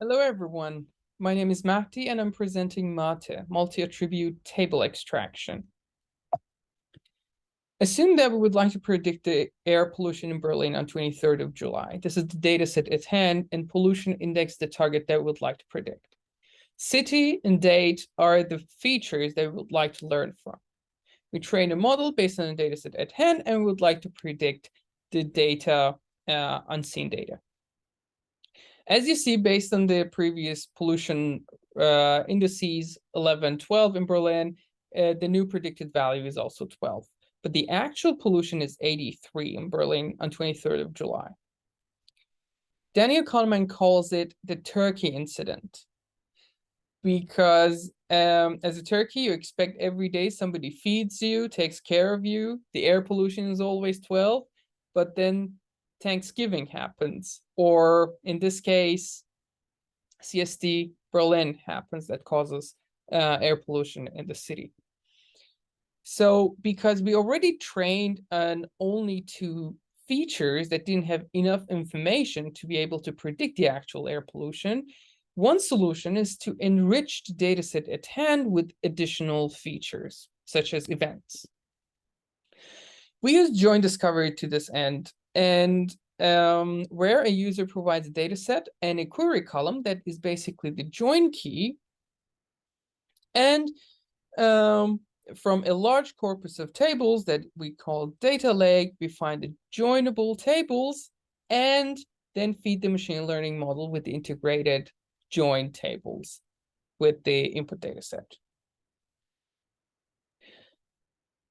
Hello, everyone. My name is Mahdi, and I'm presenting MATE, multi-attribute table extraction. Assume that we would like to predict the air pollution in Berlin on 23rd of July. This is the data set at hand, and pollution index the target that we would like to predict. City and date are the features that we would like to learn from. We train a model based on the data set at hand, and we would like to predict the data, unseen data. As you see, based on the previous pollution indices 11, 12 in Berlin, the new predicted value is also 12. But the actual pollution is 83 in Berlin on 23rd of July. Daniel Kahneman calls it the turkey incident because as a turkey, you expect every day somebody feeds you, takes care of you. The air pollution is always 12, but then Thanksgiving happens, or in this case, CSD Berlin happens that causes air pollution in the city. So because we already trained on only two features that didn't have enough information to be able to predict the actual air pollution, one solution is to enrich the dataset at hand with additional features, such as events. We use join discovery to this end, and where a user provides a data set and a query column that is basically the join key. And from a large corpus of tables that we call data lake, we find the joinable tables and then feed the machine learning model with the integrated join tables with the input data set.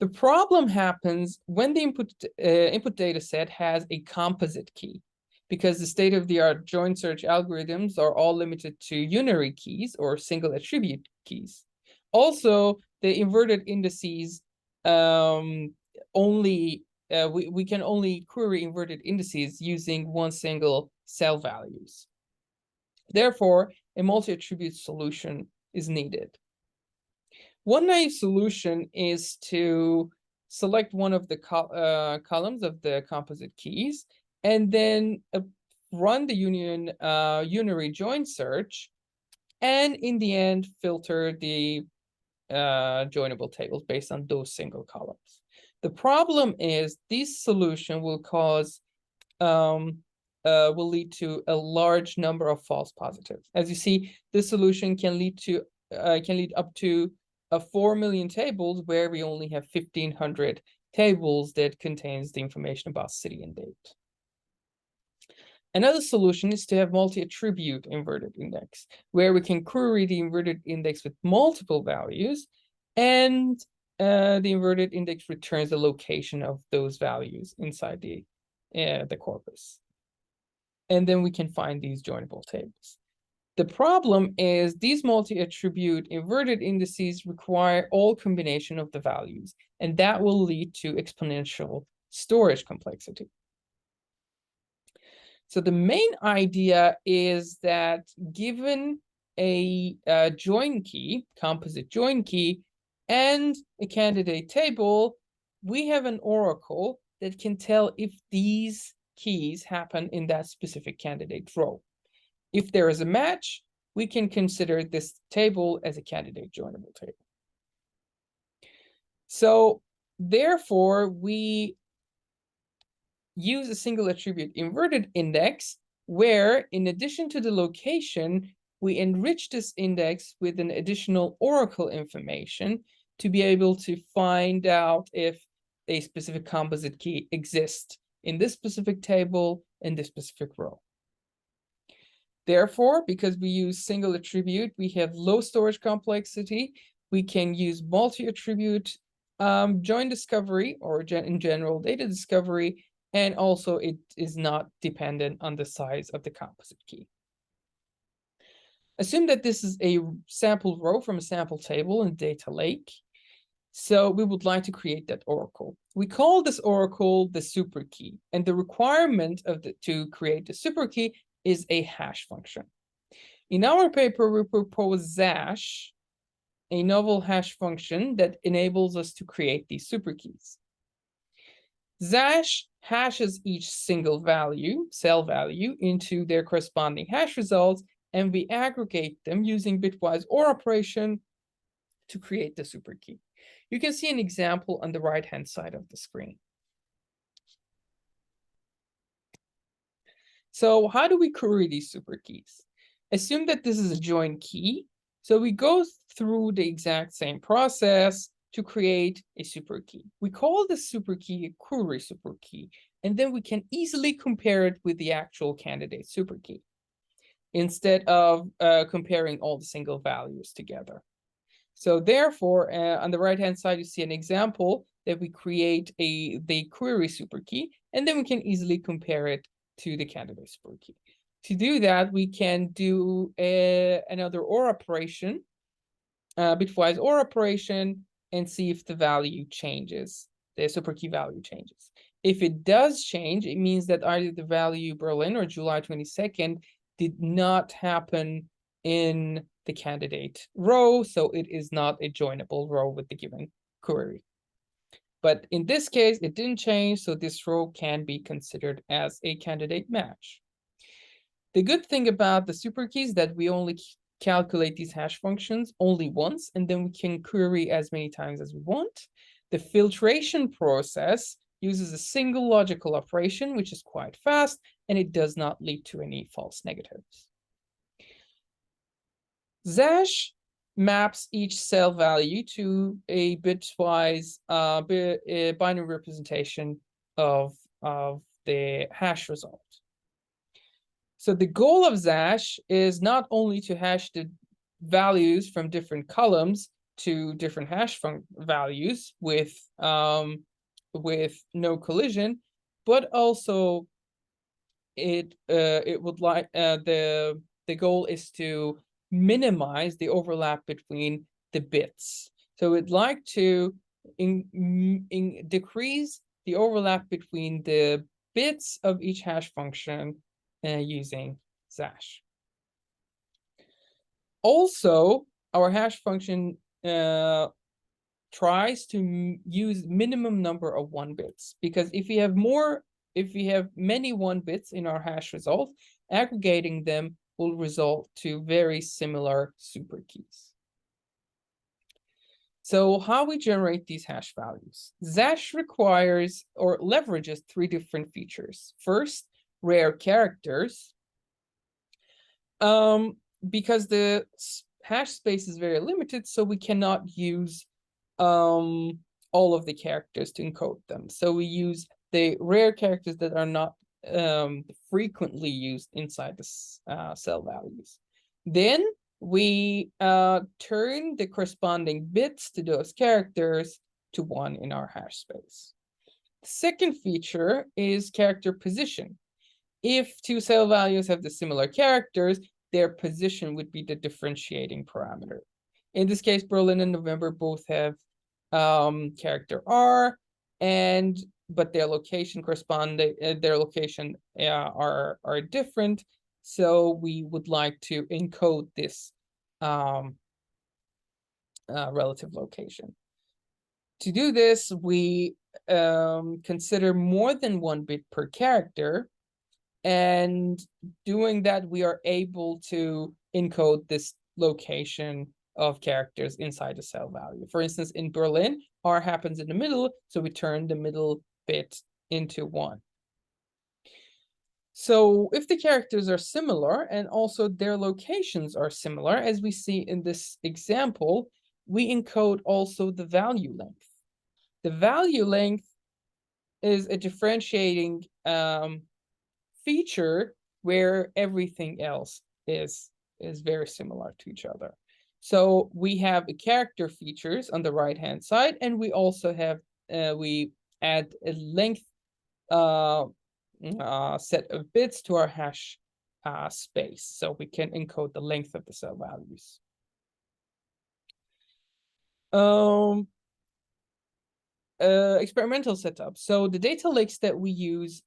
The problem happens when the input data set has a composite key, because the state-of-the-art join search algorithms are all limited to unary keys or single attribute keys. Also, the inverted indices we can only query inverted indices using one single cell values. Therefore, a multi-attribute solution is needed. One naive solution is to select one of the columns of the composite keys and then run the unary join search, and in the end filter the joinable tables based on those single columns. The problem is this solution will lead to a large number of false positives. As you see, this solution can lead up to 4 million tables where we only have 1,500 tables that contains the information about city and date. Another solution is to have multi-attribute inverted index, where we can query the inverted index with multiple values, and the inverted index returns the location of those values inside the corpus. And then we can find these joinable tables. The problem is these multi-attribute inverted indices require all combination of the values, and that will lead to exponential storage complexity. So the main idea is that given a join key, composite join key, and a candidate table, we have an oracle that can tell if these keys happen in that specific candidate row. If there is a match, we can consider this table as a candidate joinable table. So therefore, we use a single attribute inverted index, where in addition to the location, we enrich this index with an additional oracle information to be able to find out if a specific composite key exists in this specific table in this specific row. Therefore, because we use single attribute, we have low storage complexity. We can use multi-attribute join discovery, or in general data discovery, and also it is not dependent on the size of the composite key. Assume that this is a sample row from a sample table in data lake. So we would like to create that oracle. We call this oracle the super key, and the requirement to create the super key is a hash function. In our paper, we propose Zash, a novel hash function that enables us to create these super keys. Zash hashes each single value, cell value, into their corresponding hash results, and we aggregate them using bitwise OR operation to create the super key. You can see an example on the right-hand side of the screen. So how do we query these super keys? Assume that this is a join key. So we go through the exact same process to create a super key. We call the super key a query super key, and then we can easily compare it with the actual candidate super key instead of comparing all the single values together. So therefore, on the right-hand side, you see an example that we create the query super key, and then we can easily compare it to the candidate super key. To do that, we can do another OR operation, bitwise OR operation, and see if the value changes, the super key value changes. If it does change, it means that either the value Berlin or July 22nd did not happen in the candidate row, so it is not a joinable row with the given query. But in this case, it didn't change, so this row can be considered as a candidate match. The good thing about the super key is that we only calculate these hash functions only once, and then we can query as many times as we want. The filtration process uses a single logical operation, which is quite fast, and it does not lead to any false negatives. Zash maps each cell value to a bitwise binary representation of the hash result. So the goal of Zash is not only to hash the values from different columns to different hash values with no collision, but also it would like the goal is to minimize the overlap between the bits. So it'd like to decrease the overlap between the bits of each hash function using Zash. Also, our hash function tries to use minimum number of 1 bits, because if we have many 1 bits in our hash result, aggregating them will result to very similar super keys. So how we generate these hash values? Zash requires or leverages 3 different features. First, rare characters. Because the hash space is very limited, so we cannot use all of the characters to encode them. So we use the rare characters that are not frequently used inside the cell values. Then we turn the corresponding bits to those characters to 1 in our hash space. The second feature is character position. If 2 cell values have the similar characters, their position would be the differentiating parameter. In this case, Berlin and November both have character R, but their location are different. So we would like to encode this relative location. To do this, we consider more than 1 bit per character. And doing that, we are able to encode this location of characters inside the cell value. For instance, in Berlin, R happens in the middle, so we turn the middle bit into 1. So if the characters are similar and also their locations are similar, as we see in this example, we encode also the value length. The value length is a differentiating feature where everything else is very similar to each other. So we have the character features on the right-hand side, and we also have we add a length set of bits to our hash space, so we can encode the length of the cell values. Experimental setup. So the data lakes that we use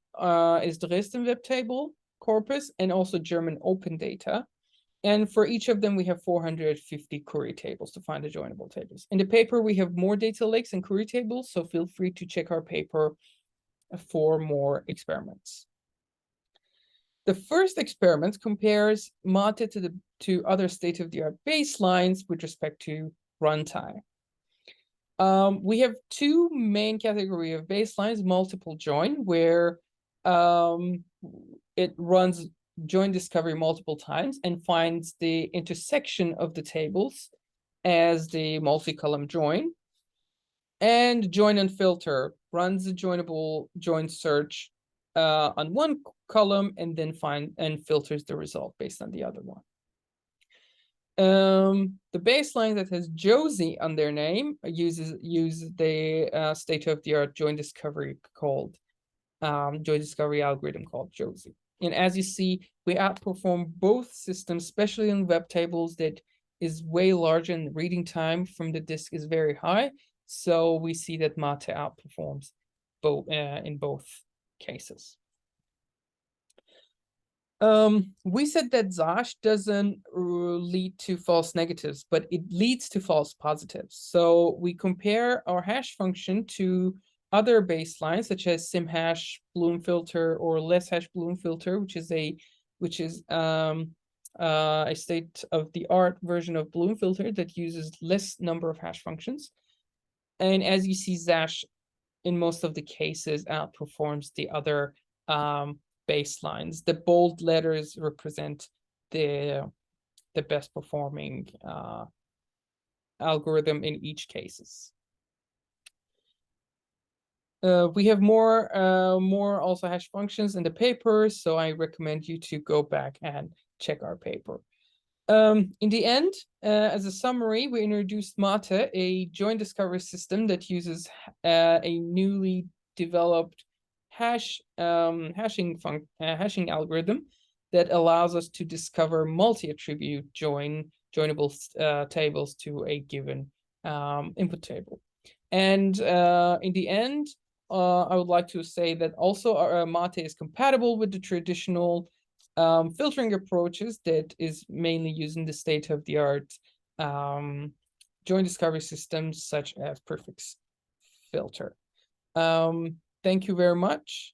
is the Dresden Web Table corpus and also German Open Data. And for each of them, we have 450 query tables to find the joinable tables. In the paper, we have more data lakes and query tables, so feel free to check our paper for more experiments. The first experiment compares Mate to other state-of-the-art baselines with respect to runtime. We have two main category of baselines: multiple join, where it runs join discovery multiple times and finds the intersection of the tables as the multi-column join. And join and filter runs the joinable join search on one column and then filters the result based on the other one. The baseline that has Josie on their name uses the state-of-the-art join discovery algorithm called Josie. And as you see, we outperform both systems, especially in web tables that is way larger and reading time from the disk is very high. So we see that Mate outperforms both in both cases. We said that Zosh doesn't lead to false negatives, but it leads to false positives. So we compare our hash function to other baselines such as SimHash, Bloom filter, or LessHash Bloom filter, which is a state-of-the-art version of Bloom filter that uses less number of hash functions. And as you see, Zosh in most of the cases outperforms the other baselines. The bold letters represent the best performing algorithm in each cases. We have more also hash functions in the paper, so I recommend you to go back and check our paper. In the end, as a summary, we introduced Mate, a join discovery system that uses a newly developed hashing algorithm that allows us to discover multi-attribute joinable tables to a given input table. And in the end, I would like to say that also Mate is compatible with the traditional filtering approaches that is mainly using the state-of-the-art join discovery systems such as prefix filter. Thank you very much.